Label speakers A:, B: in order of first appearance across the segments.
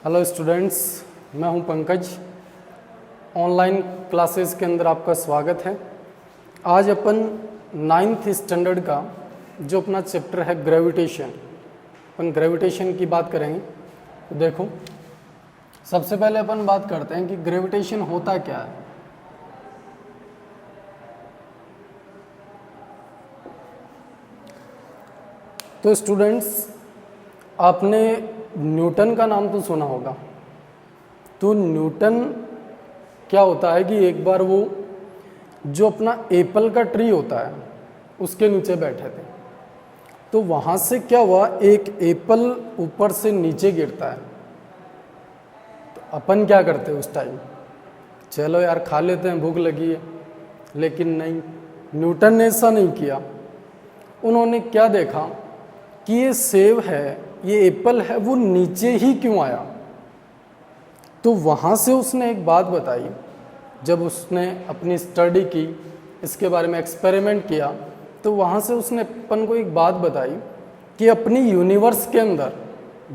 A: Hello students, मैं हूं Pankaj. Online classes के अंदर आपका स्वागत है। आज अपन 9th स्टैंडर्ड का जो अपना चैप्टर है ग्रेविटेशन, अपन ग्रेविटेशन की बात करेंगे। तो देखो, सबसे पहले अपन बात करते हैं कि ग्रेविटेशन होता क्या है। तो स्टूडेंट्स, आपने न्यूटन का नाम तो सुना होगा। तो न्यूटन क्या होता है कि एक बार वो जो अपना एप्पल का ट्री होता है उसके नीचे बैठे थे। तो वहाँ से क्या हुआ, एक एप्पल ऊपर से नीचे गिरता है। तो अपन क्या करते हैं उस टाइम, चलो यार खा लेते हैं, भूख लगी है। लेकिन नहीं, न्यूटन ने ऐसा नहीं किया। उन्होंने क्या देखा कि ये सेब है, ये एप्पल है, वो नीचे ही क्यों आया। तो वहाँ से उसने एक बात बताई। जब उसने अपनी स्टडी की, इसके बारे में एक्सपेरिमेंट किया, तो वहाँ से उसने अपन को एक बात बताई कि अपनी यूनिवर्स के अंदर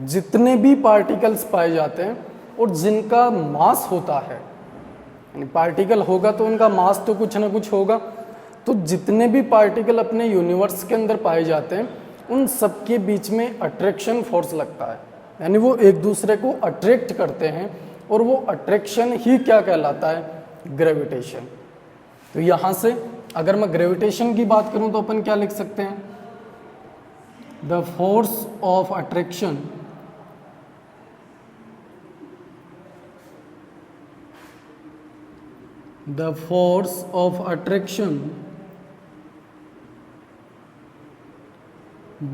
A: जितने भी पार्टिकल्स पाए जाते हैं और जिनका मास होता है, यानी पार्टिकल होगा तो उनका मास तो कुछ ना कुछ होगा। तो जितने भी पार्टिकल अपने यूनिवर्स के अंदर पाए जाते हैं उन सबके बीच में अट्रैक्शन फोर्स लगता है, यानी वो एक दूसरे को अट्रैक्ट करते हैं और वो अट्रैक्शन ही क्या कहलाता है, ग्रेविटेशन। तो यहाँ से अगर मैं ग्रेविटेशन की बात करूँ तो अपन क्या लिख सकते हैं, the force of attraction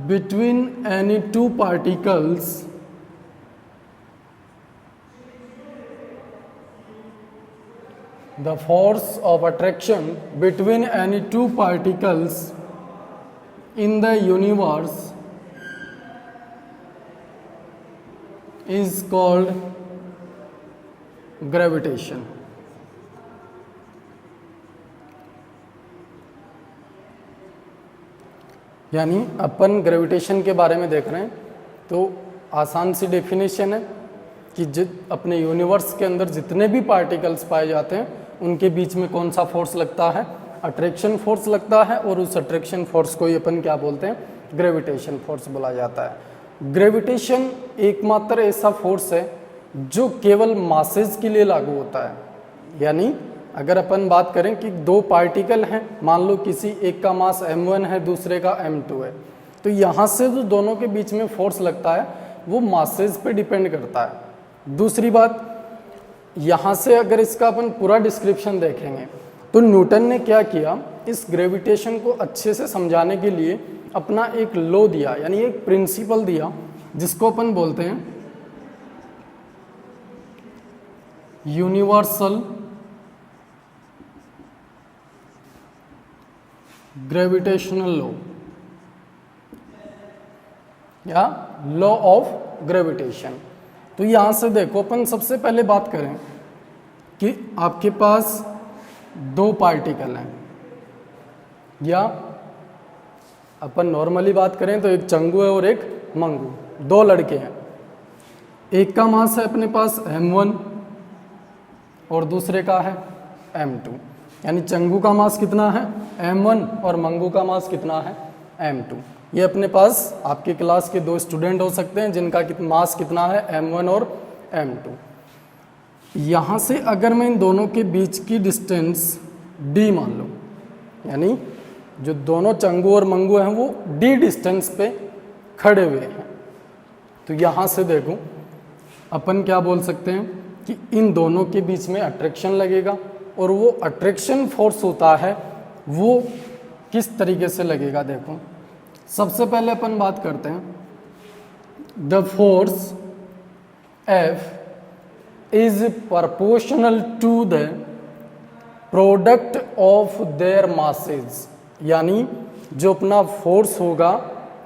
A: between any two particles in the universe is called gravitation। यानी अपन ग्रेविटेशन के बारे में देख रहे हैं तो आसान सी डेफिनेशन है कि अपने यूनिवर्स के अंदर जितने भी पार्टिकल्स पाए जाते हैं उनके बीच में कौन सा फोर्स लगता है, अट्रैक्शन फोर्स लगता है। और उस अट्रैक्शन फोर्स को ही अपन क्या बोलते हैं, ग्रेविटेशन फोर्स बोला जाता है। ग्रेविटेशन एकमात्र ऐसा फोर्स है जो केवल मासेस के लिए लागू होता है। यानी अगर अपन बात करें कि दो पार्टिकल हैं, मान लो किसी एक का मास m1 है, दूसरे का m2 है, तो यहाँ से जो दोनों के बीच में फोर्स लगता है वो मासेस पे डिपेंड करता है। दूसरी बात, यहाँ से अगर इसका अपन पूरा डिस्क्रिप्शन देखेंगे तो न्यूटन ने क्या किया, इस ग्रेविटेशन को अच्छे से समझाने के लिए अपना एक लॉ दिया, यानी एक प्रिंसिपल दिया जिसको अपन बोलते हैं यूनिवर्सल ग्रेविटेशनल लॉ या लॉ ऑफ ग्रेविटेशन। तो यहां से देखो, अपन सबसे पहले बात करें कि आपके पास दो पार्टिकल हैं, या अपन नॉर्मली बात करें तो एक चंगू है और एक मंगू, दो लड़के हैं। एक का मास है अपने पास m1 और दूसरे का है m2। यानी चंगू का मास कितना है, m1, और मंगू का मास कितना है, m2। ये अपने पास आपके क्लास के दो स्टूडेंट हो सकते हैं जिनका मास कितना है, m1 और m2। यहाँ से अगर मैं इन दोनों के बीच की डिस्टेंस d मान लूँ, यानी जो दोनों चंगू और मंगू हैं वो d डिस्टेंस पे खड़े हुए हैं, तो यहाँ से देखो अपन क्या बोल सकते हैं कि इन दोनों के बीच में अट्रैक्शन लगेगा। और वो अट्रैक्शन फोर्स होता है वो किस तरीके से लगेगा, देखो सबसे पहले अपन बात करते हैं, the force F is proportional to the product of their masses. यानी जो अपना फोर्स होगा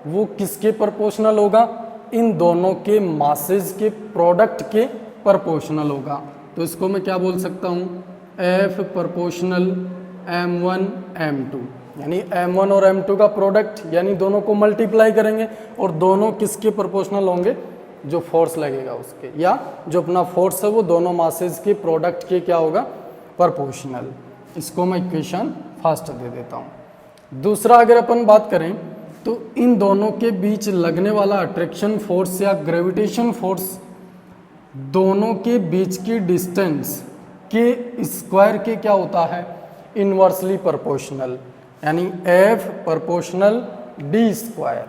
A: वो किसके प्रोपोर्शनल होगा, इन दोनों के मासेस के प्रोडक्ट के प्रोपोर्शनल होगा। तो इसको मैं क्या बोल सकता हूँ, F प्रोपोर्शनल m1 m2, यानी m1 और m2 का प्रोडक्ट, यानी दोनों को मल्टीप्लाई करेंगे और दोनों किसके प्रोपोर्शनल होंगे, जो फोर्स लगेगा उसके, या जो अपना फोर्स है वो दोनों मासेस के प्रोडक्ट के क्या होगा, प्रोपोर्शनल। इसको मैं इक्वेशन फर्स्ट दे देता हूँ। दूसरा अगर अपन बात करें तो इन दोनों के बीच लगने वाला अट्रैक्शन फोर्स या ग्रेविटेशन फोर्स दोनों के बीच की डिस्टेंस के स्क्वायर के क्या होता है, इनवर्सली प्रोपोर्शनल, यानी F प्रोपोर्शनल डी स्क्वायर।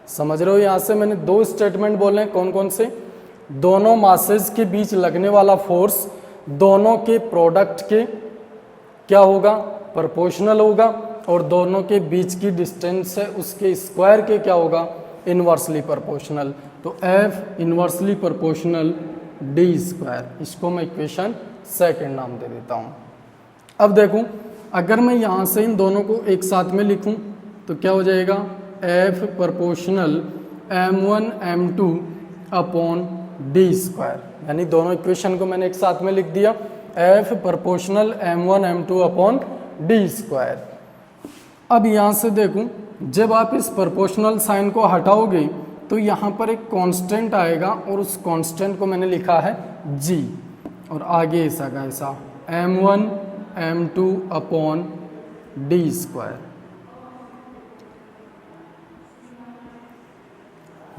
A: समझ रहे हो, यहाँ से मैंने दो स्टेटमेंट बोले, कौन कौन से, दोनों मासेस के बीच लगने वाला फोर्स दोनों के प्रोडक्ट के क्या होगा, प्रोपोर्शनल होगा, और दोनों के बीच की डिस्टेंस है उसके स्क्वायर के क्या होगा, इनवर्सली प्रोपोर्शनल। तो F inversely proportional D square, इसको मैं इक्वेशन सेकंड नाम दे देता हूँ। अब देखूँ अगर मैं यहाँ से इन दोनों को एक साथ में लिखूँ तो क्या हो जाएगा, F proportional m1 m2 upon D square, यानी दोनों इक्वेशन को मैंने एक साथ में लिख दिया, F proportional m1 m2 upon D square. अब यहाँ से देखूँ जब आप इस प्रोपोर्शनल साइन को हटाओगे तो यहाँ पर एक कांस्टेंट आएगा और उस कांस्टेंट को मैंने लिखा है g, और आगे ऐसा का ऐसा m1 m2 upon D square,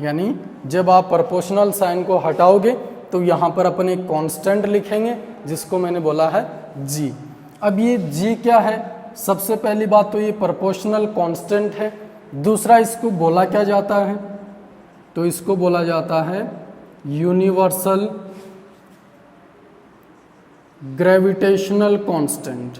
A: यानी जब आप प्रोपोर्शनल साइन को हटाओगे तो यहाँ पर अपन एक कांस्टेंट लिखेंगे जिसको मैंने बोला है g। अब ये g क्या है, सबसे पहली बात तो ये प्रोपोर्शनल कांस्टेंट है, दूसरा इसको बोला क्या जाता है, तो इसको बोला जाता है यूनिवर्सल ग्रेविटेशनल कांस्टेंट,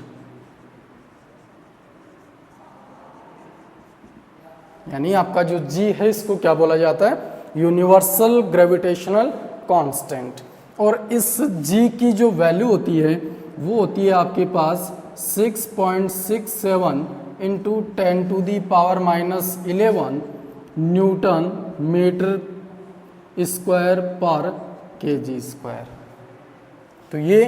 A: यानी आपका जो g है इसको क्या बोला जाता है, यूनिवर्सल ग्रेविटेशनल कांस्टेंट। और इस g की जो वैल्यू होती है वो होती है आपके पास 6.67 into 10 to the power minus 11 newton metre square per kg square. तो ये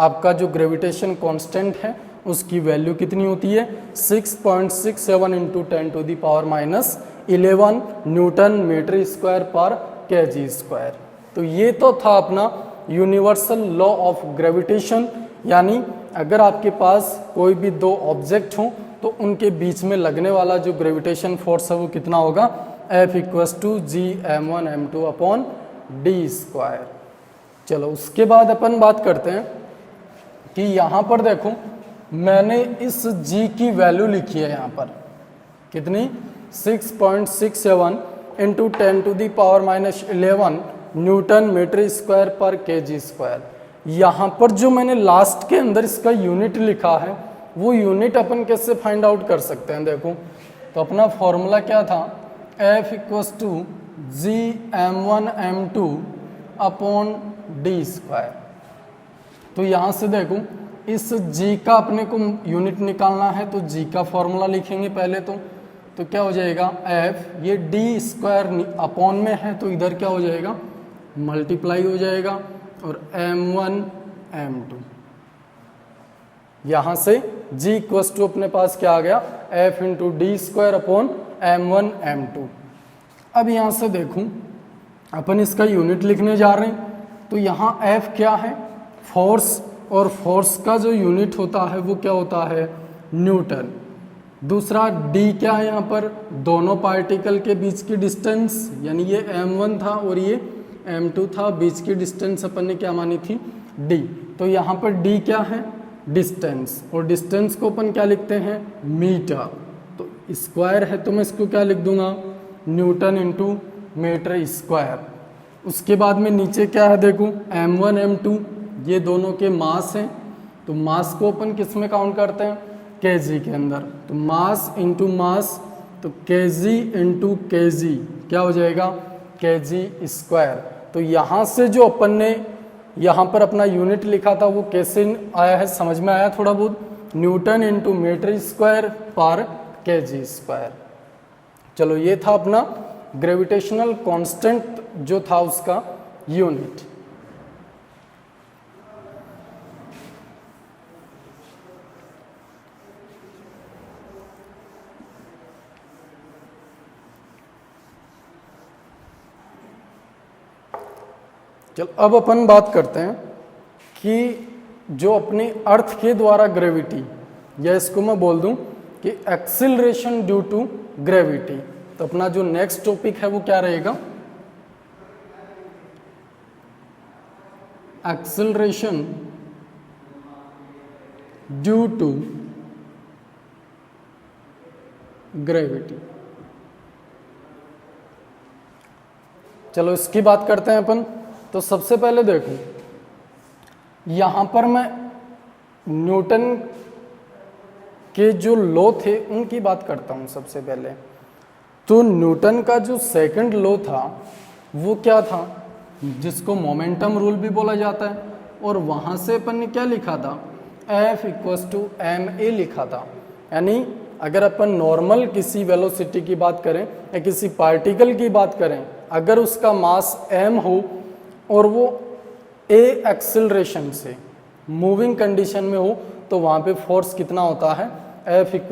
A: आपका जो ग्रेविटेशन कांस्टेंट है उसकी वैल्यू कितनी होती है, 6.67 into 10 to the power minus 11 newton metre square per kg square. तो ये तो था अपना यूनिवर्सल लॉ ऑफ ग्रेविटेशन, यानी अगर आपके पास कोई भी दो ऑब्जेक्ट हों तो उनके बीच में लगने वाला जो ग्रेविटेशन फोर्स है वो कितना होगा, F equals to G m1 m2 upon D square. चलो उसके बाद अपन बात करते हैं कि यहाँ पर देखो मैंने इस g की वैल्यू लिखी है यहाँ पर कितनी, 6.67 into 10 to the power minus 11 newton metre square per kg square. यहाँ पर जो मैंने लास्ट के अंदर इसका यूनिट लिखा है वो यूनिट अपन कैसे फाइंड आउट कर सकते हैं, देखो तो अपना फॉर्मूला क्या था, F equals to G m1 m2 upon D square. तो यहाँ से देखो इस g का अपने को यूनिट निकालना है तो g का फॉर्मूला लिखेंगे पहले तो क्या हो जाएगा, F ये डी स्क्वायर अपॉन में है तो इधर क्या हो जाएगा, मल्टीप्लाई हो जाएगा, और m1 m2 यहाँ से g इक्वस टू अपने पास क्या आ गया, F into D square upon m1 m2। अब यहाँ से देखूं अपन इसका यूनिट लिखने जा रहे हैं तो यहाँ F क्या है, फोर्स, और फोर्स का जो यूनिट होता है वो क्या होता है, न्यूटन। दूसरा d क्या है, यहाँ पर दोनों पार्टिकल के बीच की डिस्टेंस, यानी ये m1 था और ये m2 था, बीच की डिस्टेंस अपन ने क्या मानी थी, d। तो यहाँ पर d क्या है, डिस्टेंस, और डिस्टेंस को अपन क्या लिखते हैं, मीटर। तो स्क्वायर है तो मैं इसको क्या लिख दूंगा, न्यूटन इंटू मीटर स्क्वायर। उसके बाद में नीचे क्या है देखो, m1 m2 ये दोनों के मास हैं, तो मास को अपन किस में काउंट करते हैं, केजी के अंदर। तो मास इंटू मास, तो केजी इंटू केजी क्या हो जाएगा, केजी स्क्वायर। तो यहाँ से जो अपन ने यहाँ पर अपना यूनिट लिखा था वो कैसे आया है, समझ में आया थोड़ा बहुत, Newton into metre square per kg square. चलो ये था अपना ग्रेविटेशनल कांस्टेंट जो था उसका यूनिट। चल अब अपन बात करते हैं कि जो अपने अर्थ के द्वारा ग्रेविटी, या इसको मैं बोल दूं कि एक्सिलरेशन ड्यू टू ग्रेविटी, तो अपना जो नेक्स्ट टॉपिक है वो क्या रहेगा, एक्सिलरेशन ड्यू टू ग्रेविटी। चलो इसकी बात करते हैं अपन। तो सबसे पहले देखो, यहां पर मैं न्यूटन के जो लॉ थे उनकी बात करता हूं सबसे पहले। तो न्यूटन का जो सेकंड लॉ था वो क्या था, जिसको मोमेंटम रूल भी बोला जाता है, और वहां से अपन ने क्या लिखा था, F = ma लिखा था। यानी अगर अपन नॉर्मल किसी वेलोसिटी की बात करें या किसी पार्टिकल की बात करें, अगर उसका मास m हो और वो a एक्सिलरेशन से मूविंग कंडीशन में हो, तो वहाँ पे फोर्स कितना होता है, F =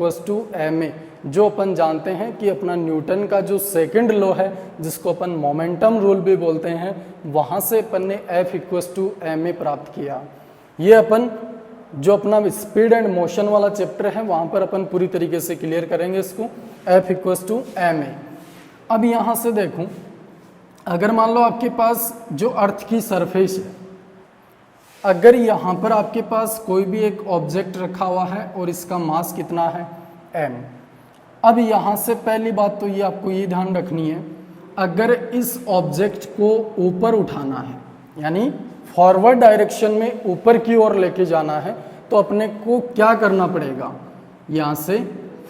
A: ma, जो अपन जानते हैं कि अपना न्यूटन का जो सेकंड लॉ है जिसको अपन मोमेंटम रूल भी बोलते हैं, वहाँ से अपन ने F = ma प्राप्त किया। ये अपन जो अपना स्पीड एंड मोशन वाला चैप्टर है वहाँ पर अपन पूरी तरीके से क्लियर करेंगे इसको, F = ma। अब यहाँ से देखूँ, अगर मान लो आपके पास जो अर्थ की सरफेस है, अगर यहाँ पर आपके पास कोई भी एक ऑब्जेक्ट रखा हुआ है और इसका मास कितना है, m। अब यहाँ से पहली बात तो ये आपको ये ध्यान रखनी है, अगर इस ऑब्जेक्ट को ऊपर उठाना है, यानी फॉरवर्ड डायरेक्शन में ऊपर की ओर लेके जाना है, तो अपने को क्या करना पड़ेगा, यहाँ से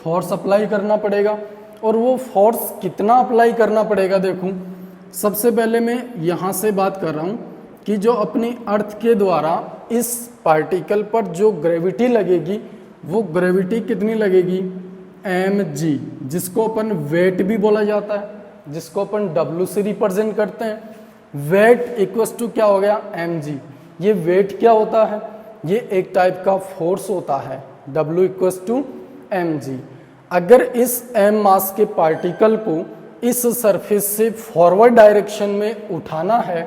A: फोर्स अप्लाई करना पड़ेगा। और वो फोर्स कितना अप्लाई करना पड़ेगा, देखूं सबसे पहले मैं यहाँ से बात कर रहा हूँ कि जो अपनी अर्थ के द्वारा इस पार्टिकल पर जो ग्रेविटी लगेगी, वो ग्रेविटी कितनी लगेगी, mg, जिसको अपन वेट भी बोला जाता है, जिसको अपन W से रिप्रेजेंट करते हैं। वेट = क्या हो गया, mg। ये वेट क्या होता है, ये एक टाइप का फोर्स होता है, W = mg। अगर इस m मास के पार्टिकल को इस सरफेस से फॉरवर्ड डायरेक्शन में उठाना है,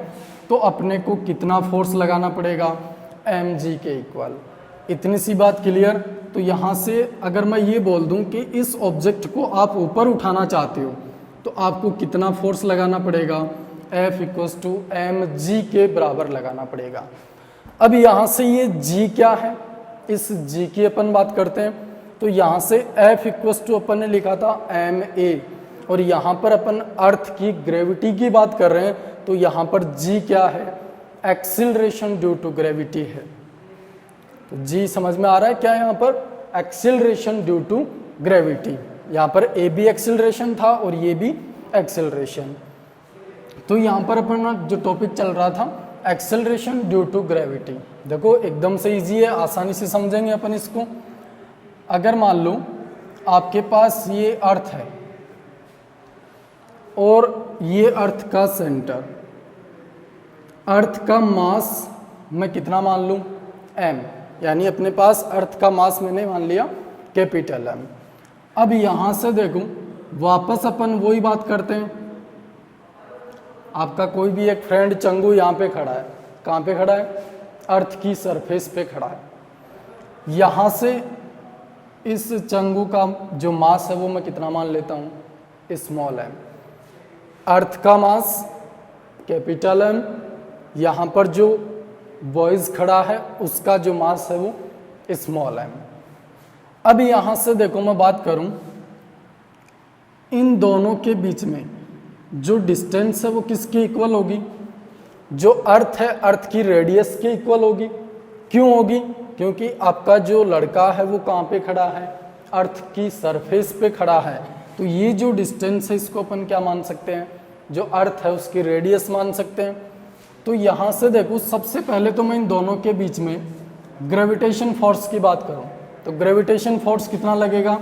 A: तो अपने को कितना फोर्स लगाना पड़ेगा, mg के इक्वल। इतनी सी बात क्लियर। तो यहाँ से अगर मैं ये बोल दूँ कि इस ऑब्जेक्ट को आप ऊपर उठाना चाहते हो, तो आपको कितना फोर्स लगाना पड़ेगा, F = mg के बराबर लगाना पड़ेगा। अब यहाँ से ये g क्या है, इस g की अपन बात करते हैं। तो यहाँ से F = अपन ने लिखा था ma, और यहाँ पर अपन अर्थ की ग्रेविटी की बात कर रहे हैं, तो यहाँ पर g क्या है, एक्सिलरेशन ड्यू टू ग्रेविटी है। तो g समझ में आ रहा है क्या, यहाँ पर एक्सिलरेशन ड्यू टू ग्रेविटी, यहाँ पर a भी एक्सिलरेशन था और ये भी एक्सिलरेशन। तो यहाँ पर अपना जो टॉपिक चल रहा था एक्सेलरेशन ड्यू टू ग्रेविटी। देखो एकदम से इजी है, आसानी से समझेंगे अपन इसको। अगर मान लो आपके पास ये अर्थ है और ये अर्थ का सेंटर, अर्थ का मास मैं कितना मान लूँ, m, यानी अपने पास अर्थ का मास मैंने मान लिया कैपिटल M। अब यहाँ से देखूँ, वापस अपन वही बात करते हैं। आपका कोई भी एक फ्रेंड चंगू यहाँ पे खड़ा है, कहाँ पे खड़ा है, अर्थ की सरफेस पे खड़ा है। यहाँ से इस चंगू का जो मास है वो मैं कितना मान लेता हूँ, स्मॉल m। अर्थ का मास कैपिटल M, यहाँ पर जो बॉयज खड़ा है उसका जो मास है वो स्मॉल m। अब यहाँ से देखो मैं बात करूँ, इन दोनों के बीच में जो डिस्टेंस है वो किसके इक्वल होगी, जो अर्थ है अर्थ की रेडियस के इक्वल होगी। क्यों होगी, क्योंकि आपका जो लड़का है वो कहाँ पे खड़ा है, अर्थ की सरफेस पे खड़ा है। तो ये जो डिस्टेंस है इसको अपन क्या मान सकते हैं, जो अर्थ है उसकी रेडियस मान सकते हैं। तो यहाँ से देखो, सबसे पहले तो मैं इन दोनों के बीच में ग्रेविटेशन फोर्स की बात करूँ, तो ग्रेविटेशन फोर्स कितना लगेगा,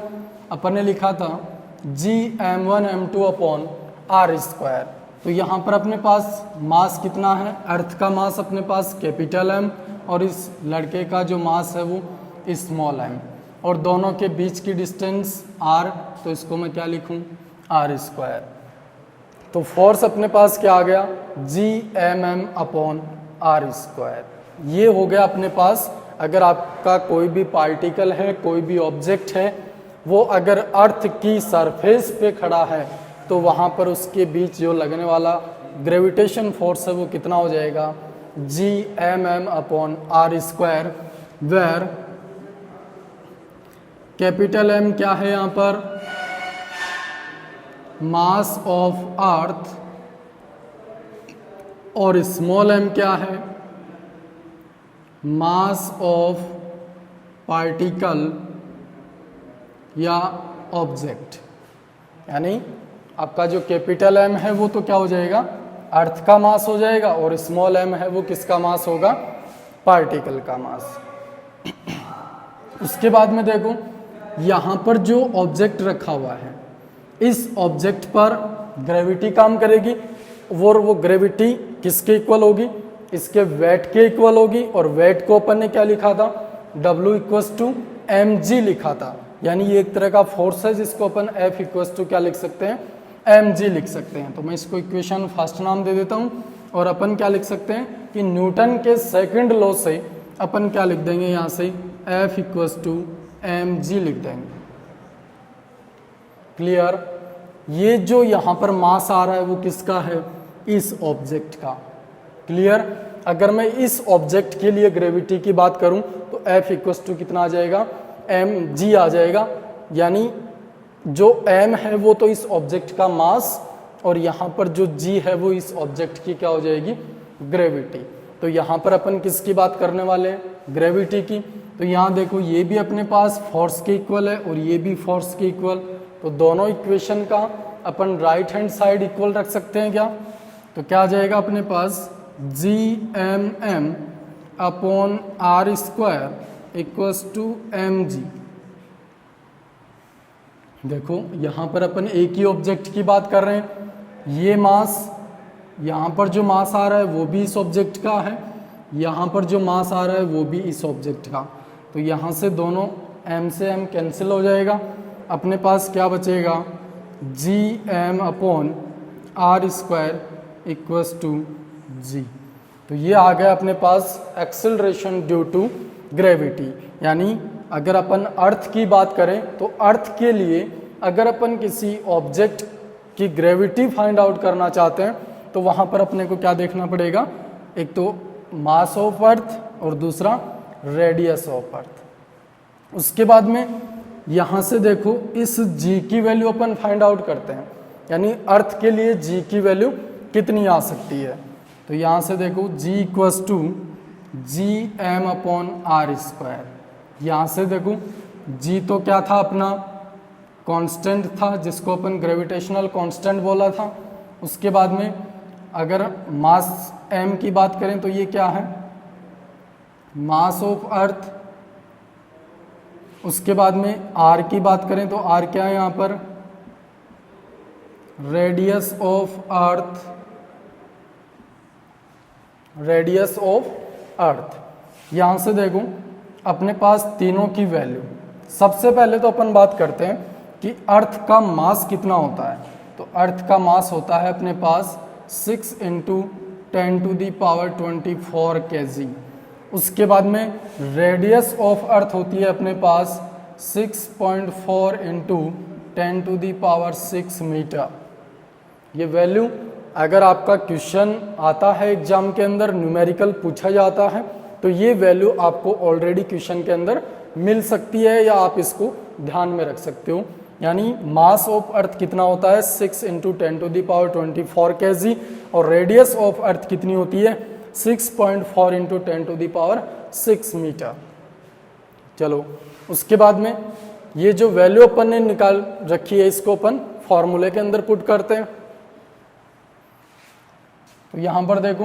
A: अपन ने लिखा था Gm1m2/r²। तो यहाँ पर अपने पास मास कितना है, अर्थ का मास अपने पास कैपिटल M और इस लड़के का जो मास है वो स्मॉल m, और दोनों के बीच की डिस्टेंस r, तो इसको मैं क्या लिखूँ, r²। तो फोर्स अपने पास क्या आ गया, Gmm/r²। ये हो गया अपने पास। अगर आपका कोई भी पार्टिकल है, कोई भी ऑब्जेक्ट है, वो अगर अर्थ की सरफेस पे खड़ा है तो वहाँ पर उसके बीच जो लगने वाला ग्रेविटेशन फोर्स है वो कितना हो जाएगा, Gmm/r², वेयर कैपिटल M क्या है यहाँ पर, मास ऑफ अर्थ, और स्मॉल m क्या है, मास ऑफ पार्टिकल या ऑब्जेक्ट। यानी आपका जो कैपिटल M है वो तो क्या हो जाएगा, अर्थ का मास हो जाएगा, और स्मॉल m है वो किसका मास होगा, पार्टिकल का मास। उसके बाद में देखो यहाँ पर जो ऑब्जेक्ट रखा हुआ है, इस ऑब्जेक्ट पर ग्रेविटी काम करेगी, और वो ग्रेविटी किसके इक्वल होगी, इसके वेट के इक्वल होगी। और वेट को अपन ने क्या लिखा था, W = mg लिखा था। यानी ये एक तरह का फोर्स है जिसको अपन F = क्या लिख सकते हैं, mg लिख सकते हैं। तो मैं इसको इक्वेशन फर्स्ट नाम दे देता हूँ, और अपन क्या लिख सकते हैं कि न्यूटन के सेकंड लॉ से अपन क्या लिख देंगे, यहाँ से F = mg लिख देंगे। क्लियर। ये जो यहाँ पर मास आ रहा है वो किसका है, इस ऑब्जेक्ट का। क्लियर। अगर मैं इस ऑब्जेक्ट के लिए ग्रेविटी की बात करूं तो F = कितना आ जाएगा, mg आ जाएगा। यानी जो m है वो तो इस ऑब्जेक्ट का मास, और यहाँ पर जो g है वो इस ऑब्जेक्ट की क्या हो जाएगी, ग्रेविटी। तो यहाँ पर अपन किसकी बात करने वाले हैं, ग्रेविटी की। तो यहाँ देखो ये भी अपने पास फोर्स के इक्वल है और ये भी फोर्स के इक्वल। तो दोनों इक्वेशन का अपन राइट हैंड साइड इक्वल रख सकते हैं क्या। तो क्या आ जाएगा अपने पास, Gmm/r² = mg। देखो यहाँ पर अपन एक ही ऑब्जेक्ट की बात कर रहे हैं। ये मास, यहाँ पर जो मास आ रहा है वो भी इस ऑब्जेक्ट का है, यहाँ पर जो मास आ रहा है वो भी इस ऑब्जेक्ट का। तो यहाँ से दोनों m से m कैंसिल हो जाएगा। अपने पास क्या बचेगा, Gm/r² = g। तो ये आ गया अपने पास एक्सेलरेशन ड्यू टू ग्रेविटी। यानी अगर अपन अर्थ की बात करें तो अर्थ के लिए अगर अपन किसी ऑब्जेक्ट की ग्रेविटी फाइंड आउट करना चाहते हैं तो वहाँ पर अपने को क्या देखना पड़ेगा, एक तो मास ऑफ अर्थ और दूसरा रेडियस ऑफ अर्थ। उसके बाद में यहाँ से देखो इस g की वैल्यू अपन फाइंड आउट करते हैं, यानी अर्थ के लिए g की वैल्यू कितनी आ सकती है। तो यहाँ से देखो g = Gm/r²। यहाँ से देखो g तो क्या था अपना, कांस्टेंट था जिसको अपन ग्रेविटेशनल कांस्टेंट बोला था। उसके बाद में अगर मास m की बात करें तो ये क्या है, मास ऑफ अर्थ। उसके बाद में r की बात करें तो r क्या है यहाँ पर, radius of earth, radius of earth. यहाँ से देखो अपने पास तीनों की वैल्यू। सबसे पहले तो अपन बात करते हैं कि अर्थ का मास कितना होता है। तो अर्थ का मास होता है अपने पास 6 × 10⁻24 kg। उसके बाद में रेडियस ऑफ अर्थ होती है अपने पास 6.4 × 10⁻6 मीटर। ये वैल्यू अगर आपका क्वेश्चन आता है एग्जाम के अंदर, न्यूमेरिकल पूछा जाता है, तो ये वैल्यू आपको ऑलरेडी क्वेश्चन के अंदर मिल सकती है या आप इसको ध्यान में रख सकते हो। यानी मास ऑफ अर्थ कितना होता है 6 × 10⁻24 kg, और रेडियस ऑफ अर्थ कितनी होती है 6.4 × 10⁻6 मीटर। चलो उसके बाद में ये जो वैल्यू अपन ने निकाल रखी है इसको अपन फॉर्मूले के अंदर पुट करते हैं। तो यहाँ पर देखो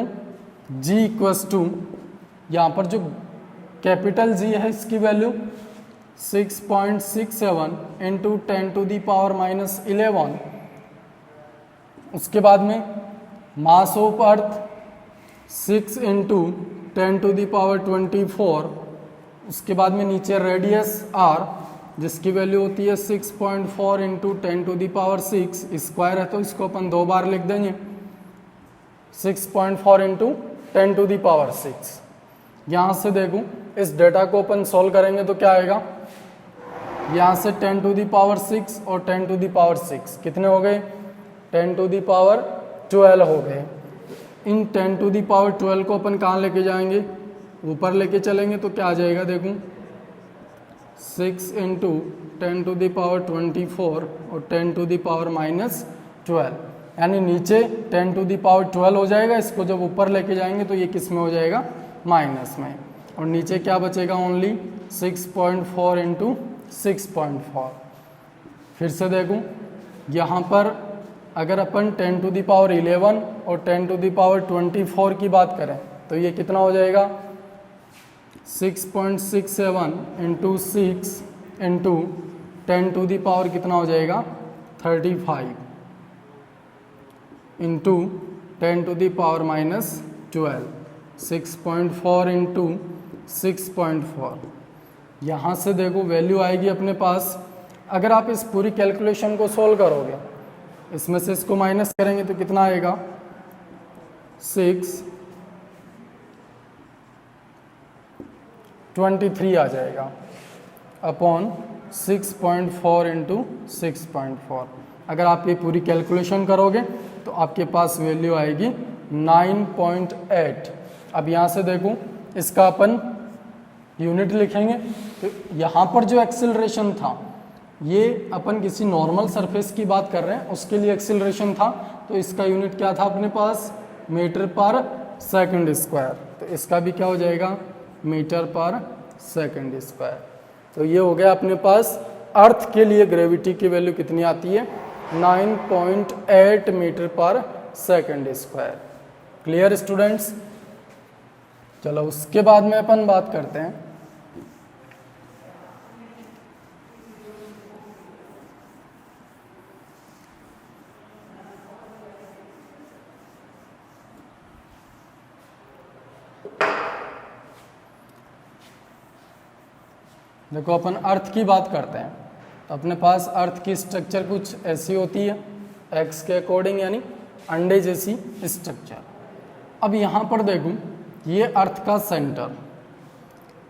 A: G = यहाँ पर जो कैपिटल G है इसकी वैल्यू 6.67 × 10⁻11। उसके बाद में मास ऑफ अर्थ 6 × 10⁻24। उसके बाद में नीचे रेडियस r जिसकी वैल्यू होती है 6.4 इंटू 10⁶, स्क्वायर है तो इसको अपन 2 बार लिख देंगे, 6.4 इंटू 10⁶। यहाँ से देखूँ इस डेटा को अपन सॉल्व करेंगे तो क्या आएगा, यहाँ से 10⁶ और 10⁶ कितने हो गए, 10⁻12 हो गए। इन 10⁻12 को अपन कहाँ लेके जाएंगे, ऊपर लेके चलेंगे तो क्या आ जाएगा, देखूँ 6 इंटू 10⁻24 और 10⁻−12, यानी नीचे 10⁻12 हो जाएगा, इसको जब ऊपर लेके जाएंगे तो ये किस में हो जाएगा, माइनस में, और नीचे क्या बचेगा, ओनली 6.4 इंटू 6.4। फिर से देखूँ यहाँ पर अगर अपन 10⁻11 और 10⁻24 की बात करें तो ये कितना हो जाएगा, 6.67 इंटू 6 इंटू 10⁻, कितना हो जाएगा 35 इंटू 10⁻−12, 6.4 इंटू 6.4। यहाँ से देखो वैल्यू आएगी अपने पास, अगर आप इस पूरी कैलकुलेशन को सोल्व करोगे, इसमें से इसको माइनस करेंगे तो कितना आएगा, 623 आ जाएगा अपॉन 6.4 इंटू 6.4। अगर आप ये पूरी कैलकुलेशन करोगे तो आपके पास वैल्यू आएगी 9.8। अब यहाँ से देखो इसका अपन यूनिट लिखेंगे तो यहाँ पर जो एक्सिलरेशन था, ये अपन किसी नॉर्मल सरफेस की बात कर रहे हैं, उसके लिए एक्सिलरेशन था, तो इसका यूनिट क्या था अपने पास, मीटर पर सेकंड स्क्वायर। तो इसका भी क्या हो जाएगा, मीटर पर सेकंड स्क्वायर। तो ये हो गया अपने पास अर्थ के लिए ग्रेविटी की वैल्यू कितनी आती है, 9.8 मीटर पर सेकंड स्क्वायर। Clear students. चलो उसके बाद में अपन बात करते हैं देखो अपन अर्थ की बात करते हैं तो अपने पास अर्थ की स्ट्रक्चर कुछ ऐसी होती है, एक्स के अकॉर्डिंग, यानी अंडे जैसी स्ट्रक्चर। अब यहाँ पर देखूँ ये अर्थ का सेंटर।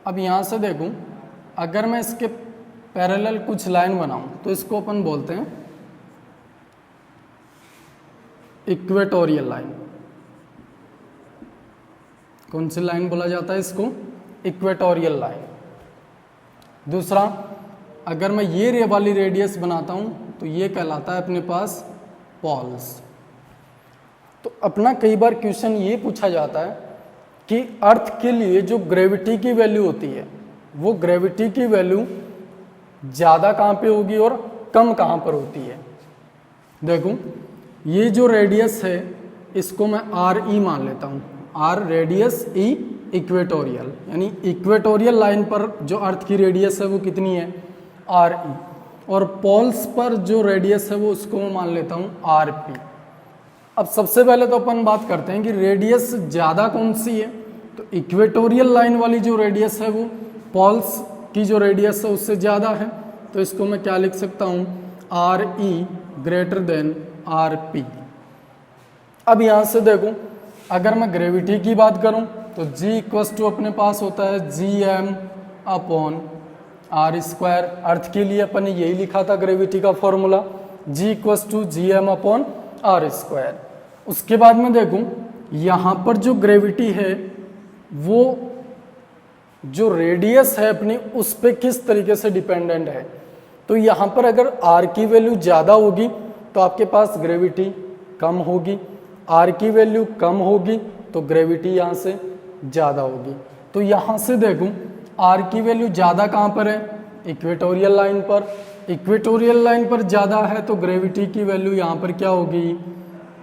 A: अब यहाँ से देखूँ अगर मैं इसके पैरेलल कुछ लाइन बनाऊँ तो इसको अपन बोलते हैं इक्वेटोरियल लाइन। कौन सी लाइन बोला जाता है इसको, इक्वेटोरियल लाइन। दूसरा, अगर मैं ये रे वाली रेडियस बनाता हूँ तो ये कहलाता है अपने पास पोल्स। तो अपना कई बार क्वेश्चन ये पूछा जाता है कि अर्थ के लिए जो ग्रेविटी की वैल्यू होती है, वो ग्रेविटी की वैल्यू ज़्यादा कहाँ पे होगी और कम कहाँ पर होती है। देखो ये जो रेडियस है इसको मैं आर ई मान लेता हूँ, आर रेडियस, ई इक्वेटोरियल, यानी इक्वेटोरियल लाइन पर जो अर्थ की रेडियस है वो कितनी है, आर ई, और पोल्स पर जो रेडियस है वो उसको मैं मान लेता हूँ आर पी। अब सबसे पहले तो अपन बात करते हैं कि रेडियस ज़्यादा कौन सी है, तो इक्वेटोरियल लाइन वाली जो रेडियस है वो पोल्स की जो रेडियस है उससे ज़्यादा है। तो इसको मैं क्या लिख सकता हूँ, R E greater than R P. अब यहाँ से देखो अगर मैं ग्रेविटी की बात करूँ तो G इक्वस टू अपने पास होता है GM upon R square. Earth के लिए अपन ने यही लिखा था ग्रेविटी का formula, G equals to GM upon R square. उसके बाद में देखूं यहाँ पर जो ग्रेविटी है वो जो रेडियस है अपनी उस पर किस तरीके से डिपेंडेंट है। तो यहाँ पर अगर R की वैल्यू ज़्यादा होगी तो आपके पास ग्रेविटी कम होगी, R की वैल्यू कम होगी तो ग्रेविटी यहाँ से ज़्यादा होगी। तो यहाँ से देखूं R की वैल्यू ज़्यादा कहाँ पर है, इक्वेटोरियल लाइन पर। इक्वेटोरियल लाइन पर ज़्यादा है तो ग्रेविटी की वैल्यू यहाँ पर क्या होगी,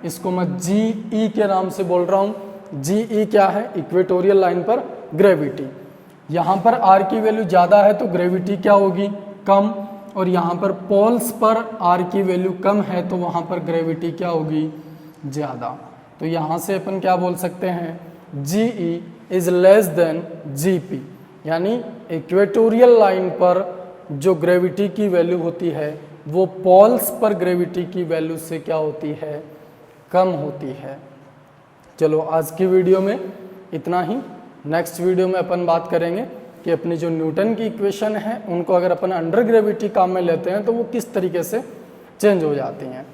A: इसको मैं जी ई के नाम से बोल रहा हूँ। जी ई क्या है, इक्वेटोरियल लाइन पर ग्रेविटी। यहाँ पर आर की वैल्यू ज़्यादा है तो ग्रेविटी क्या होगी, कम, और यहाँ पर पोल्स पर आर की वैल्यू कम है तो वहाँ पर ग्रेविटी क्या होगी, ज़्यादा। तो यहाँ से अपन क्या बोल सकते हैं, g e is less than g p, यानी इक्वेटोरियल लाइन पर जो ग्रेविटी की वैल्यू होती है वो पोल्स पर ग्रेविटी की वैल्यू से क्या होती है, कम होती है। चलो आज की वीडियो में इतना ही। नेक्स्ट वीडियो में अपन बात करेंगे कि अपनी जो न्यूटन की इक्वेशन है उनको अगर अपन अंडर ग्रेविटी काम में लेते हैं तो वो किस तरीके से चेंज हो जाती हैं।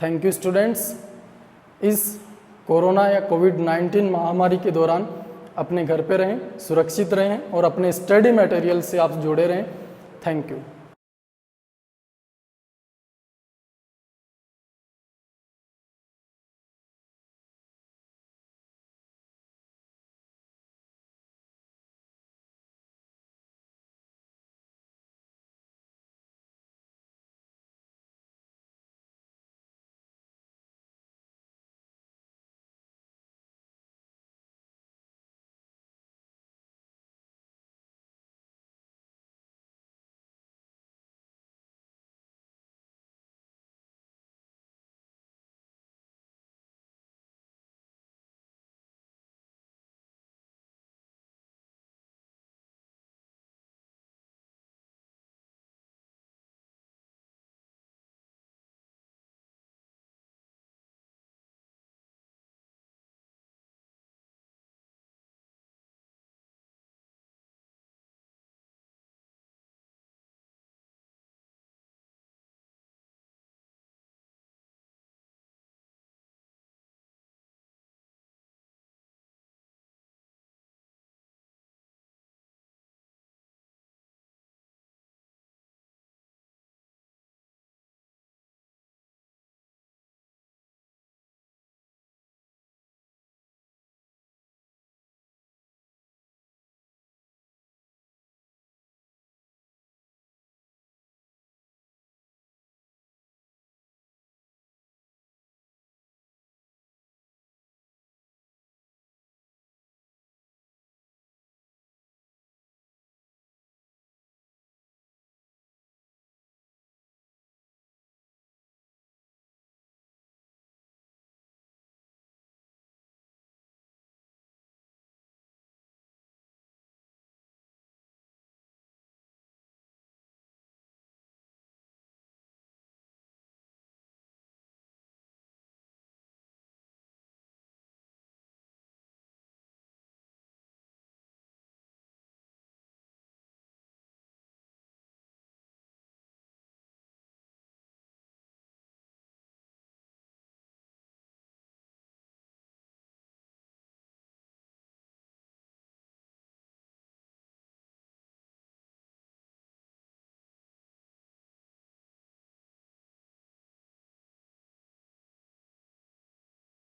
A: Thank you students. इस कोरोना या कोविड-19 महामारी के दौरान अपने घर पे रहें, सुरक्षित रहें और अपने स्टडी मटेरियल से आप जुड़े रहें। Thank you.